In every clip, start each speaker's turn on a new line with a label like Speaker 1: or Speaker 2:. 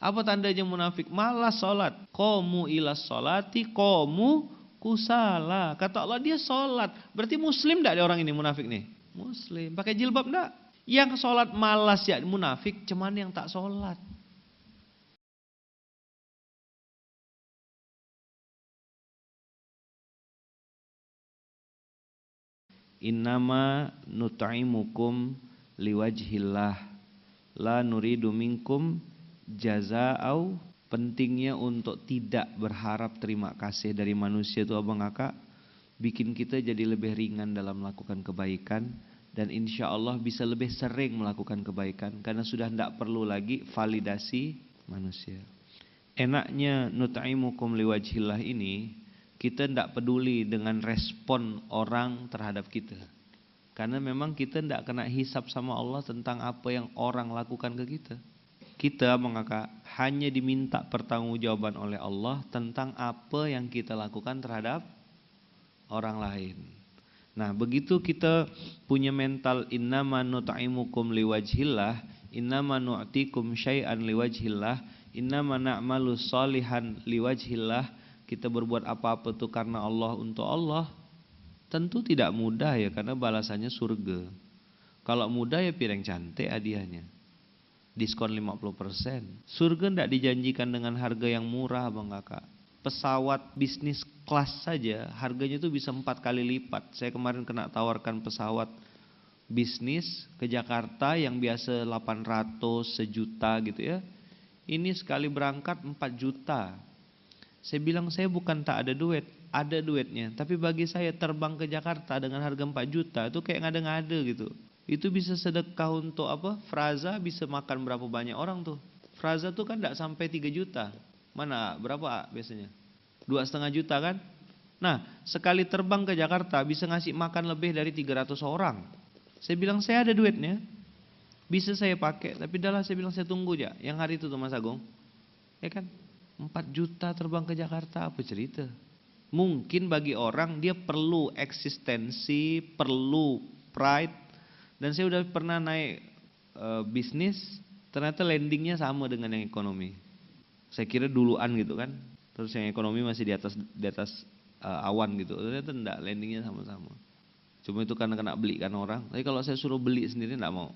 Speaker 1: Apa tandanya munafik? Malas sholat. Qamu ilas sholati qamu kusala. Kata Allah dia sholat. Berarti muslim enggak ada orang ini munafik nih? Muslim. Pakai jilbab enggak? Yang sholat malas ya munafik, cuman yang tak sholat. Innama nut'imukum liwajhillah la nuridu minkum jazaa'au. Pentingnya untuk tidak berharap terima kasih dari manusia itu abang kakak, bikin kita jadi lebih ringan dalam melakukan kebaikan, dan insya Allah bisa lebih sering melakukan kebaikan karena sudah tidak perlu lagi validasi manusia. Enaknya nut'imukum liwajhillah ini, kita tidak peduli dengan respon orang terhadap kita. Karena memang kita tidak kena hisap sama Allah tentang apa yang orang lakukan ke kita. Kita mengakak hanya diminta pertanggungjawaban oleh Allah tentang apa yang kita lakukan terhadap orang lain. Nah, begitu kita punya mental innama nut'imukum liwajhillah, innama nu'tikum syai'an liwajhillah, innama na'malu sholihan liwajhillah, kita berbuat apa-apa itu karena Allah, untuk Allah. Tentu tidak mudah ya, karena balasannya surga. Kalau mudah ya piring cantik hadiahnya, diskon 50%. Surga tidak dijanjikan dengan harga yang murah bang kakak. Pesawat bisnis kelas saja harganya itu bisa 4 kali lipat. Saya kemarin kena tawarkan pesawat bisnis ke Jakarta yang biasa 800, sejuta gitu ya. Ini sekali berangkat 4 juta. Saya bilang saya bukan tak ada duit, ada duitnya. Tapi bagi saya terbang ke Jakarta dengan harga 4 juta itu kayak ngada-ngada gitu. Itu bisa sedekah untuk apa? Fraza bisa makan berapa banyak orang tuh. Fraza tuh kan tidak sampai 3 juta. Mana berapa biasanya? 2,5 juta kan? Nah, sekali terbang ke Jakarta bisa ngasih makan lebih dari 300 orang. Saya bilang saya ada duitnya, bisa saya pakai. Tapi dah lah, saya bilang saya tunggu aja. Yang hari itu tuh Mas Agung, ya kan? 4 juta terbang ke Jakarta, apa cerita? Mungkin bagi orang dia perlu eksistensi, perlu pride. Dan saya udah pernah naik bisnis, ternyata landingnya sama dengan yang ekonomi. Saya kira duluan gitu kan, terus yang ekonomi masih di atas awan gitu. Ternyata enggak, landingnya sama-sama. Cuma itu karena kena beli kan orang. Tapi kalau saya suruh beli sendiri enggak mau.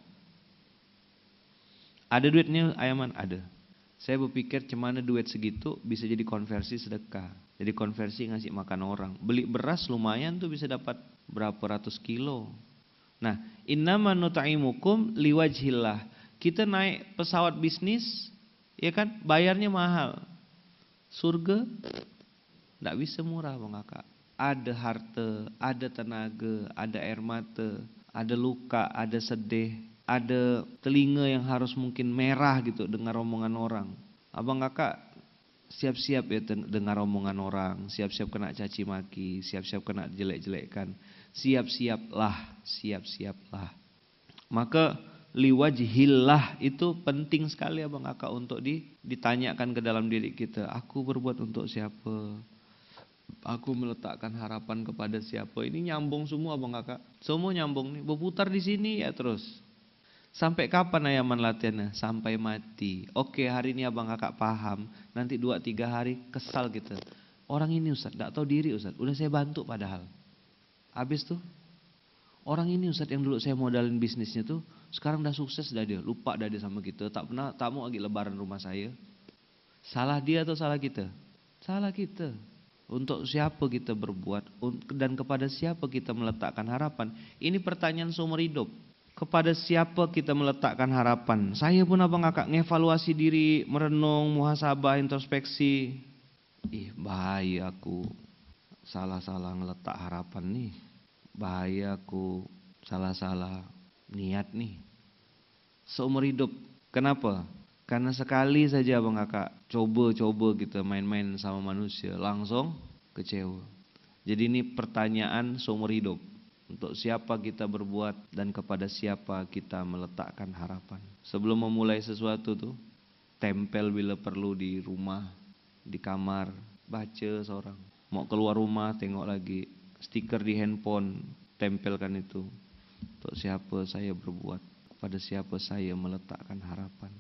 Speaker 1: Ada duitnya Ayaman? Ada. Saya berpikir cemana duit segitu bisa jadi konversi sedekah. Jadi konversi ngasih makan orang. Beli beras lumayan tuh bisa dapat berapa ratus kilo. Nah, innama nut'imukum liwajhillah. Kita naik pesawat bisnis, ya kan, bayarnya mahal. Surga enggak bisa murah bang kakak. Ada harta, ada tenaga, ada air mata, ada luka, ada sedih, ada telinga yang harus mungkin merah gitu dengar omongan orang. Abang kakak siap-siap ya dengar omongan orang, siap-siap kena caci maki, siap-siap kena jelek-jelekkan. Siap-siaplah, siap-siaplah. Maka liwajhillah itu penting sekali abang kakak untuk ditanyakan ke dalam diri kita. Aku berbuat untuk siapa? Aku meletakkan harapan kepada siapa? Ini nyambung semua abang kakak. Semua nyambung nih, berputar di sini ya terus. Sampai kapan Ayaman latihannya? Sampai mati. Oke, hari ini abang kakak paham. Nanti 2-3 hari kesal kita. Orang ini Ustaz, tidak tahu diri Ustaz. Udah saya bantu padahal. Habis tuh, orang ini Ustaz yang dulu saya modalin bisnisnya tuh, sekarang udah sukses dah dia. Lupa dah dia sama kita. Tak mau lagi lebaran rumah saya. Salah dia atau salah kita? Salah kita. Untuk siapa kita berbuat dan kepada siapa kita meletakkan harapan? Ini pertanyaan seumur hidup. Kepada siapa kita meletakkan harapan? Saya pun abang kakak ngevaluasi diri, merenung, muhasabah, introspeksi. Bahaya aku salah-salah ngeletak harapan nih. Bahaya aku salah-salah niat nih. Seumur hidup. Kenapa? Karena sekali saja abang kakak coba gitu main-main sama manusia, langsung kecewa. Jadi ini pertanyaan seumur hidup. Untuk siapa kita berbuat dan kepada siapa kita meletakkan harapan. Sebelum memulai sesuatu tuh, tempel bila perlu di rumah, di kamar, baca seorang. Mau keluar rumah tengok lagi, stiker di handphone, tempelkan itu. Untuk siapa saya berbuat, kepada siapa saya meletakkan harapan.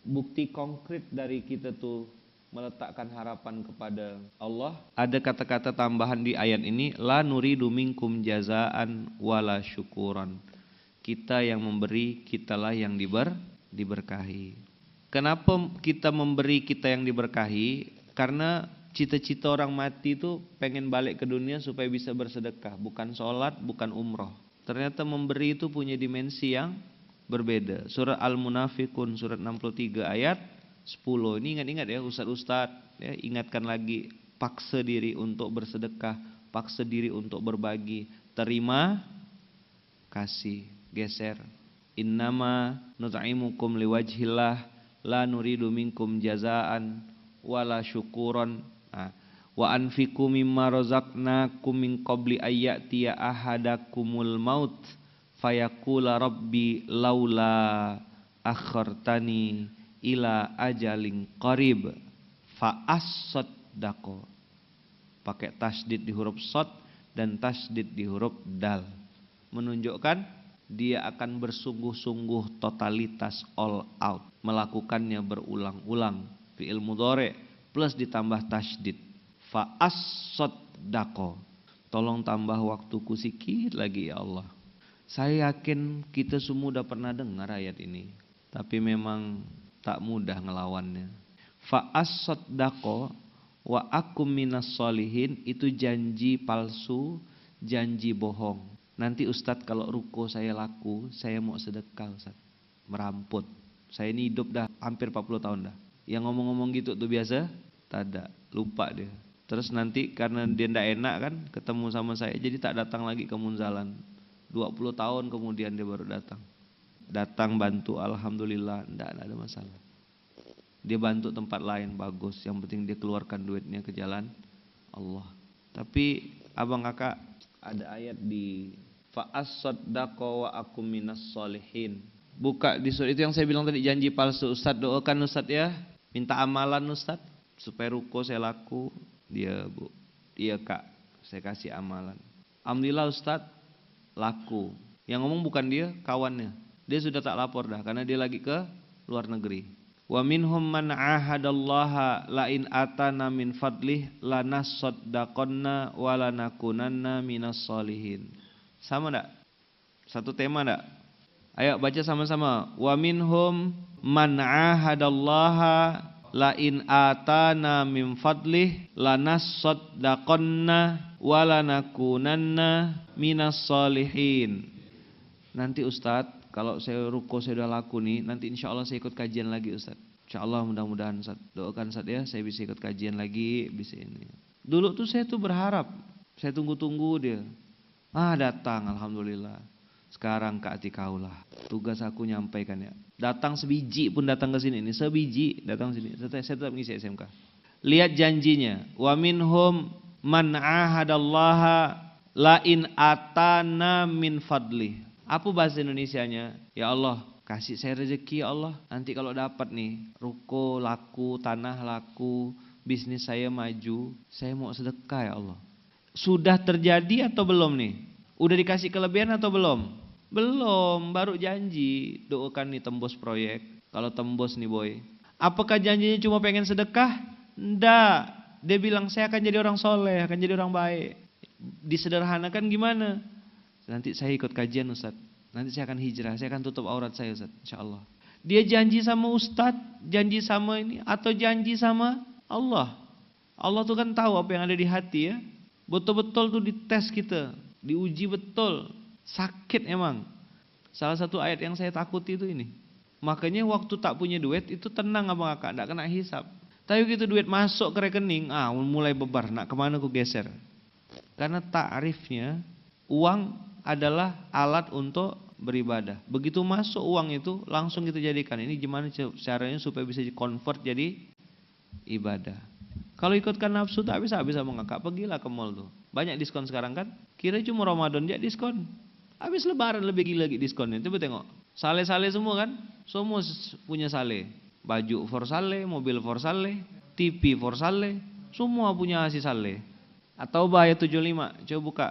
Speaker 1: bukti konkret dari kita tuh meletakkan harapan kepada Allah. Ada kata-kata tambahan di ayat ini, la nuridu minkum jazaan wala syukuran. Kita yang memberi, kitalah yang diberkahi. Kenapa kita memberi, kita yang diberkahi? Karena cita-cita orang mati itu pengen balik ke dunia supaya bisa bersedekah, bukan sholat, bukan umroh. Ternyata memberi itu punya dimensi yang berbeda. Surah Al-Munafiqun surat 63 ayat 10. Ini ingat-ingat ya ustaz-ustaz, ya, ingatkan lagi, paksa diri untuk bersedekah, paksa diri untuk berbagi, terima kasih, geser. Innama nut'imukum liwajhillah la nuridu minkum jazaan wala syukuran. Wa anfiqu mimma razaqnakum min qabli ayyatiya ahadakumul maut fayaqula rabbi laula akhartani ila ajalin qarib fa as-saddaqo. Pakai tasdid di huruf shad dan tasdid di huruf dal, menunjukkan dia akan bersungguh-sungguh, totalitas, all out, melakukannya berulang-ulang. Fi'il mudhari plus ditambah tasdid, fa as-saddaqo. Tolong tambah waktuku sedikit lagi ya Allah. Saya yakin kita semua udah pernah dengar ayat ini, tapi memang tak mudah ngelawannya. Fa as-saddaqo wa akum minas solihin, itu janji palsu, janji bohong. Nanti Ustadz kalau ruko saya laku, saya mau sedekah Ustadz, meramput. Saya ini hidup dah hampir 40 tahun dah. Yang ngomong-ngomong gitu tuh biasa, tada, lupa dia. Terus nanti karena dia ndak enak kan ketemu sama saya, jadi tak datang lagi ke Munzalan. 20 tahun kemudian dia baru datang. Datang bantu, alhamdulillah, ndak ada masalah. Dia bantu tempat lain, bagus. Yang penting dia keluarkan duitnya ke jalan Allah. Tapi abang kakak, ada ayat di fa as-saddaqo wa akum minas solihin. Buka di surat itu yang saya bilang tadi, janji palsu. Ustaz doakan Ustaz ya, minta amalan Ustaz supaya ruko saya laku. Dia bu, iya kak, saya kasih amalan. Alhamdulillah Ustaz laku. Yang ngomong bukan dia, kawannya. Dia sudah tak lapor dah karena dia lagi ke luar negeri. Wa minhum man ahadallaha la in atana min fadlih lanasaddaqanna wa lanakunanna minas solihin. Sama enggak? Satu tema enggak? Ayo baca sama-sama. Wa minhum man ahadallaha la in atana min fadlih lanasaddaqanna wa lanakunanna minas solihin. Nanti Ustadz, kalau saya ruko saya udah laku nih, nanti insya Allah saya ikut kajian lagi Ustaz. Insya Allah mudah-mudahan Ustaz. Doakan Ustaz ya, saya bisa ikut kajian lagi, bisa ini. Dulu tuh saya tuh berharap, saya tunggu-tunggu dia. Datang alhamdulillah. Sekarang Kak Tikaulah, tugas aku nyampaikan ya. Datang sebiji pun datang ke sini, ini sebiji datang sini. Saya tetap ngisi SMK. Lihat janjinya. Wa minhum man ahadallaha la in atana min fadlih. Apa bahasa Indonesianya? Ya Allah, kasih saya rezeki ya Allah. Nanti kalau dapat nih, ruko laku, tanah laku, bisnis saya maju, saya mau sedekah ya Allah. Sudah terjadi atau belum nih? Udah dikasih kelebihan atau belum? Belum, baru janji. Doakan nih tembus proyek. Kalau tembus nih boy. Apakah janjinya cuma pengen sedekah? Enggak. Dia bilang saya akan jadi orang soleh, akan jadi orang baik. Disederhanakan gimana? Nanti saya ikut kajian Ustaz. Nanti saya akan hijrah, saya akan tutup aurat saya Ustaz, insyaallah. Dia janji sama Ustaz, janji sama ini, atau janji sama Allah. Allah tuh kan tahu apa yang ada di hati ya. Betul-betul tuh dites kita, diuji betul. Sakit emang. Salah satu ayat yang saya takuti itu ini. Makanya waktu tak punya duit itu tenang abang kakak, enggak kena hisab. Tapi begitu duit masuk ke rekening, mulai bebar, nak kemana aku geser. Karena ta'rifnya uang adalah alat untuk beribadah. Begitu masuk uang itu langsung kita jadikan ini gimana caranya supaya bisa di-convert jadi ibadah. Kalau ikutkan nafsu tak habis-habis sama kakak, pergilah ke mall tuh. Banyak diskon sekarang kan? Kira cuma Ramadan aja diskon. Habis lebaran lebih gila lagi diskonnya. Coba tengok. Sale-sale semua kan? Semua punya sale. Baju for sale, mobil for sale, TV for sale, semua punya si sale. Atau ayat 75, coba buka.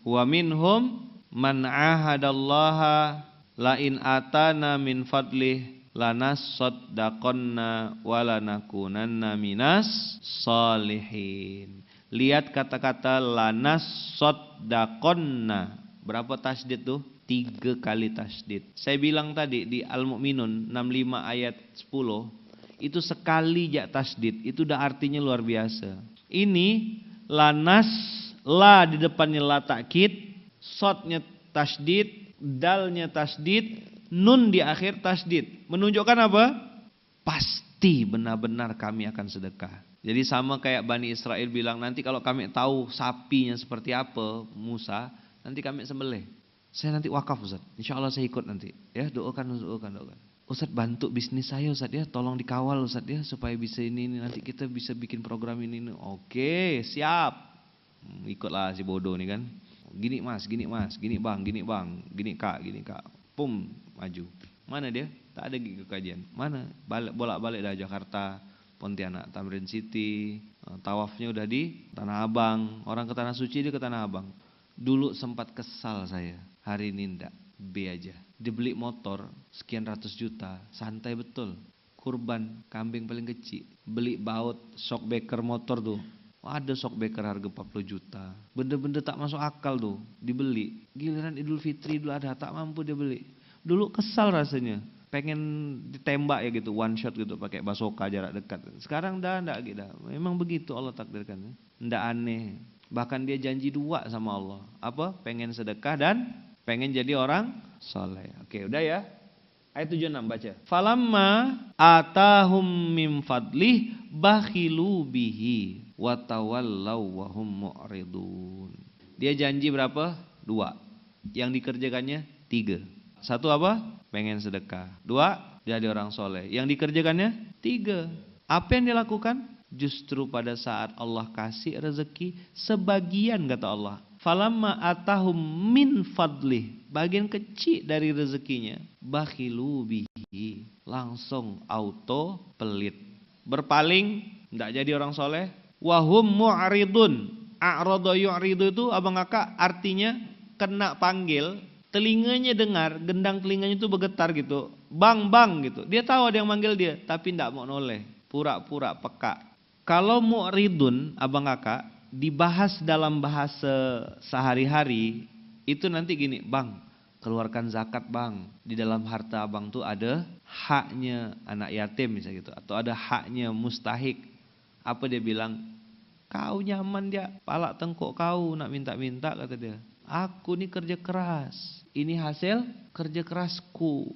Speaker 1: Wa minhum man ahadallaha la in atana min fadlih lanasaddaqanna walanakunanna minas solihin. Lihat kata-kata lanasaddaqanna. Berapa tasdid tuh? 3 kali tasdid. Saya bilang tadi di Al-Mu'minun 65 ayat 10, itu sekali jak tasdid, itu udah artinya luar biasa. Ini lanas, la di depannya la takkid, sodnya tasdid, dalnya tasdid, nun di akhir tasdid. Menunjukkan apa? Pasti benar-benar kami akan sedekah. Jadi sama kayak Bani Israel bilang, nanti kalau kami tahu sapinya seperti apa Musa, nanti kami sembelih. Saya nanti wakaf Ustaz, insya Allah saya ikut nanti. Ya doakan. Ustaz bantu bisnis saya Ustaz ya, tolong dikawal Ustaz ya, supaya bisa ini nanti kita bisa bikin program ini. Oke siap, ikutlah si bodoh nih kan. Gini mas, gini bang, gini kak. Pum, maju. Mana dia? Tak ada kajian. Mana? Bolak-balik dah Jakarta, Pontianak, Tamrin City. Tawafnya udah di Tanah Abang. Orang ke Tanah Suci, dia ke Tanah Abang. Dulu sempat kesal saya, hari ini ndak, B aja. Dibeli motor sekian ratus juta, santai betul. Kurban, kambing paling kecil. Beli baut, shockbreaker motor tuh. Ada shockbreaker harga 40 juta. Benda-benda tak masuk akal tuh, dibeli. Giliran Idul Fitri, Idul Adha, tak mampu dia beli. Dulu kesal rasanya, pengen ditembak ya gitu, one shot gitu, pakai basoka jarak dekat. Sekarang ndak gitu. Memang begitu Allah takdirkan. Ndak aneh. Bahkan dia janji 2 sama Allah. Apa? Pengen sedekah dan pengen jadi orang soleh. Oke, udah ya. Ayat 76 baca. Falamma atahum min fadlih bakhilu bihi wa tawallaw wa hum mu'ridun. Dia janji berapa? 2. Yang dikerjakannya 3. 1 apa? Pengen sedekah. 2, jadi orang soleh. Yang dikerjakannya 3. Apa yang dilakukan? Justru pada saat Allah kasih rezeki sebagian kata Allah. Falamma atahum min fadlih, bagian kecil dari rezekinya, bakhilu bihi, langsung auto pelit, berpaling, tidak jadi orang soleh. Wahum mu'ridun, a'rada yu'ridu itu abang kakak artinya kena panggil, telinganya dengar, gendang telinganya itu bergetar gitu, bang gitu. Dia tahu ada yang manggil dia, tapi tidak mau noleh, pura-pura peka. Kalau mu'ridun abang kakak dibahas dalam bahasa sehari-hari itu nanti gini, bang keluarkan zakat bang, di dalam harta abang tuh ada haknya anak yatim misalnya gitu, atau ada haknya mustahik. Apa dia bilang? Kau nyaman dia, palak tengkuk kau nak minta-minta kata dia. Aku nih kerja keras, ini hasil kerja kerasku.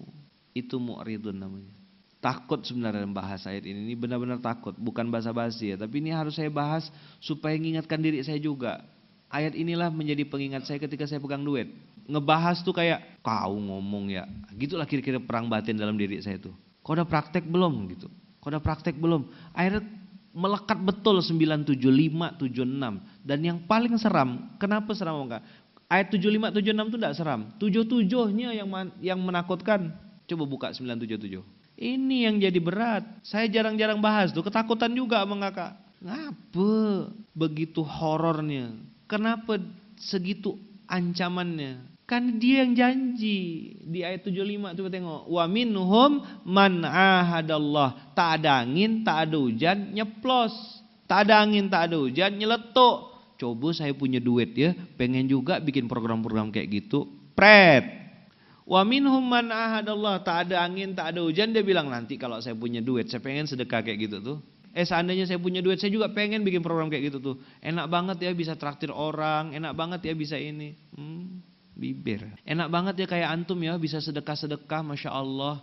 Speaker 1: Itu mu'ridun namanya. Takut sebenarnya bahas ayat ini benar-benar takut, bukan basa-basi ya, tapi ini harus saya bahas supaya mengingatkan diri saya juga. Ayat inilah menjadi pengingat saya ketika saya pegang duit. Ngebahas tuh kayak kau ngomong ya, gitulah kira-kira perang batin dalam diri saya tuh. Kau udah praktek belum gitu? Kau udah praktek belum? Akhirnya melekat betul 975, 76. Dan yang paling seram, kenapa seram enggak? Ayat 75, 76 itu enggak seram. 77-nya yang menakutkan. Coba buka 977. Ini yang jadi berat. Saya jarang-jarang bahas tuh, ketakutan juga abang kakak. Ngapa begitu horornya? Kenapa segitu ancamannya? Kan dia yang janji di ayat 75, coba tengok. Wa minhum man ahadallah. Tak ada angin, tak ada hujan, nyeplos. Tak ada angin, tak ada hujan, nyeletuk. Coba saya punya duit ya, pengen juga bikin program-program kayak gitu. Pret. Wa minhum man ahadallah, tak ada angin, tak ada hujan, dia bilang nanti kalau saya punya duit, saya pengen sedekah kayak gitu tuh. Seandainya saya punya duit, saya juga pengen bikin program kayak gitu tuh. Enak banget ya bisa traktir orang, enak banget ya bisa ini. Bibir. Enak banget ya kayak antum ya bisa sedekah-sedekah, Masya Allah.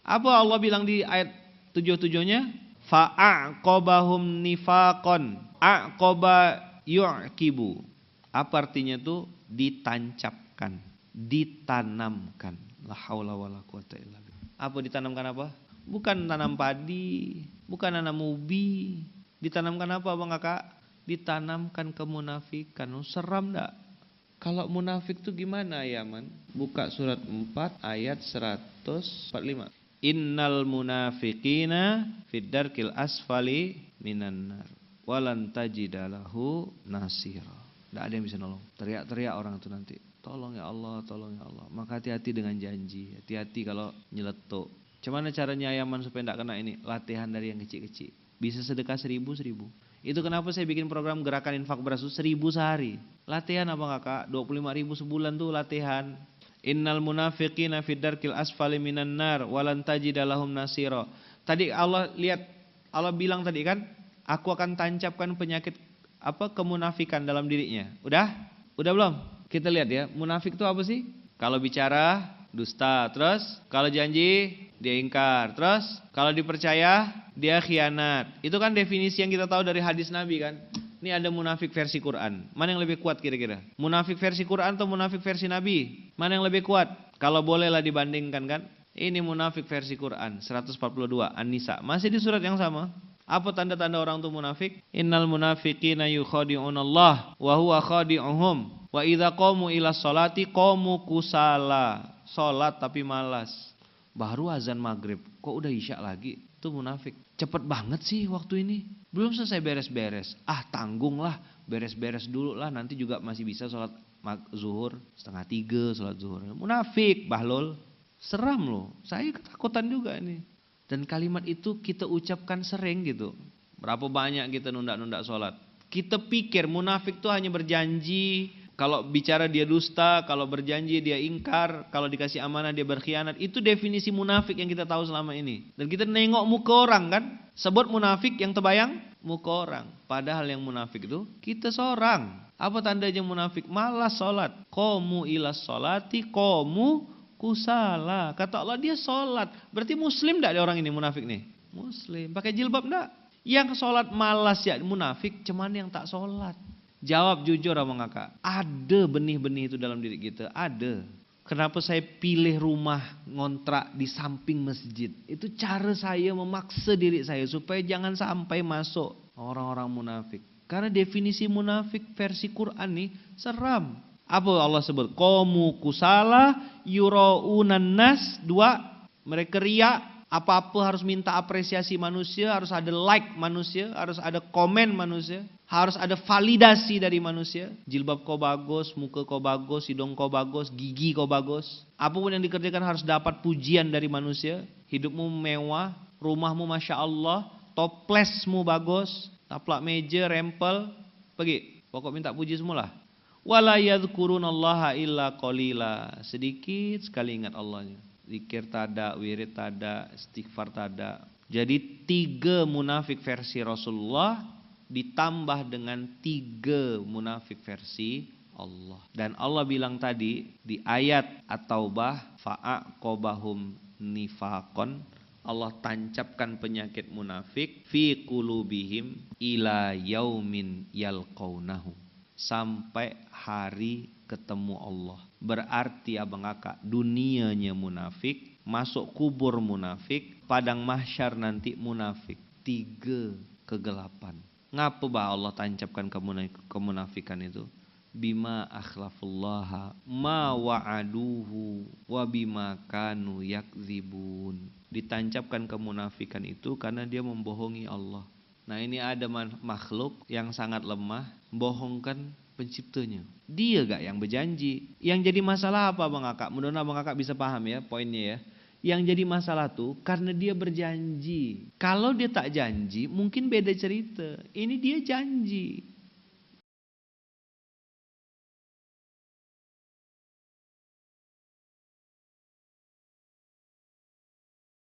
Speaker 1: Apa Allah bilang di ayat 77-nya? Fa'aqobahum nifaqon. Aqoba yu'kibu. Apa artinya tuh? Ditancapkan, ditanamkan. La haula wala quwata illa billah. Apa ditanamkan apa? Bukan tanam padi, bukan nanam ubi. Ditanamkan apa Bang Kakak? Ditanamkan kemunafikan. Seram enggak? Kalau munafik tuh gimana ya man? Buka surat 4 ayat 145. Innal munafiqina fid darkil asfali minan nar walan tajidalahu nasira. Tidak ada yang bisa nolong. Teriak-teriak orang itu nanti. Tolong ya Allah, tolong ya Allah. Maka hati-hati dengan janji, hati-hati kalau nyeletuk. Gimana caranya Yaman supaya tidak kena ini? Latihan dari yang kecil-kecil. Bisa sedekah 1000. Itu kenapa saya bikin program gerakan infak beras 1000 sehari. Latihan apa kakak? 25.000 sebulan tuh latihan. Innal munafiqina fid darkil asfali minan nar walan tajida lahum nasira. Tadi Allah lihat, Allah bilang tadi kan, aku akan tancapkan penyakit kemunafikan dalam dirinya. Udah belum? Kita lihat ya, munafik itu apa sih? Kalau bicara dusta, terus kalau janji dia ingkar, terus kalau dipercaya dia khianat. Itu kan definisi yang kita tahu dari hadis Nabi kan. Ini ada munafik versi Quran. Mana yang lebih kuat kira-kira? Munafik versi Quran atau munafik versi Nabi? Mana yang lebih kuat? Kalau bolehlah dibandingkan kan. Ini munafik versi Quran 142 An-Nisa. Masih di surat yang sama. Apa tanda-tanda orang itu munafik? Innal munafiqina yukhadi'unallah wa huwa khadi'uhum. Wa idza qamu ila sholati qamu kusala. Salat tapi malas. Baru azan maghrib, kok udah isya lagi? Itu munafik. Cepet banget sih waktu ini. Belum selesai beres-beres. Tanggung lah, beres-beres dulu lah. Nanti juga masih bisa sholat zuhur 2:30 sholat zuhur. Munafik, bahlul. Seram loh. Saya ketakutan juga ini. Dan kalimat itu kita ucapkan sering gitu. Berapa banyak kita nunda-nunda sholat. Kita pikir munafik itu hanya berjanji. Kalau bicara dia dusta, kalau berjanji dia ingkar, kalau dikasih amanah dia berkhianat. Itu definisi munafik yang kita tahu selama ini. Dan kita nengok muka orang kan. Sebut munafik yang terbayang muka orang. Padahal yang munafik itu kita seorang. Apa tandanya munafik? Malas sholat. Qamu ilas sholati qamu kusala. Kata Allah dia sholat. Berarti muslim enggak ada orang ini munafik nih? Muslim. Pakai jilbab enggak? Yang sholat malas ya munafik. Cuman yang tak sholat. Jawab jujur sama kakak. Ada benih-benih itu dalam diri kita. Ada. Kenapa saya pilih rumah ngontrak di samping masjid? Itu cara saya memaksa diri saya supaya jangan sampai masuk orang-orang munafik. Karena definisi munafik versi Quran nih seram. Apa Allah sebut? Qamu kusala yuraunan nas. 2. Mereka riak. Apa-apa harus minta apresiasi manusia, harus ada like manusia, harus ada komen manusia, harus ada validasi dari manusia. Jilbab kau bagus, muka kau bagus, hidung kau bagus, gigi kau bagus. Apapun yang dikerjakan harus dapat pujian dari manusia. Hidupmu mewah, rumahmu masya Allah, toplesmu bagus, taplak meja, rempel, pergi. Pokok minta puji semualah. Wala yadhkurunallaha illa qalila. Sedikit sekali ingat Allahnya. Zikir tada, wirid tada, istighfar tada. Jadi 3 munafik versi Rasulullah ditambah dengan 3 munafik versi Allah. Dan Allah bilang tadi di ayat At-Taubah, fa'aqobahum nifaqon. Allah tancapkan penyakit munafik fi qulubihim ila yaumin yalqaunahu. Sampai hari ketemu Allah. Berarti abang kakak, dunianya munafik, masuk kubur munafik, padang mahsyar nanti munafik. 3 kegelapan. Ngapa bah Allah tancapkan kemunafikan itu? Bima akhlafullaha ma wa'aduhu wa bima kanu yakzibun. Ditancapkan kemunafikan itu karena dia membohongi Allah. Nah ini ada makhluk yang sangat lemah, bohongkan penciptanya. Dia gak yang berjanji. Yang jadi masalah apa Bang Kakak? Mudah-mudahan Bang Kakak bisa paham ya poinnya ya. Yang jadi masalah tuh karena dia berjanji. Kalau dia tak janji mungkin beda cerita. Ini dia janji.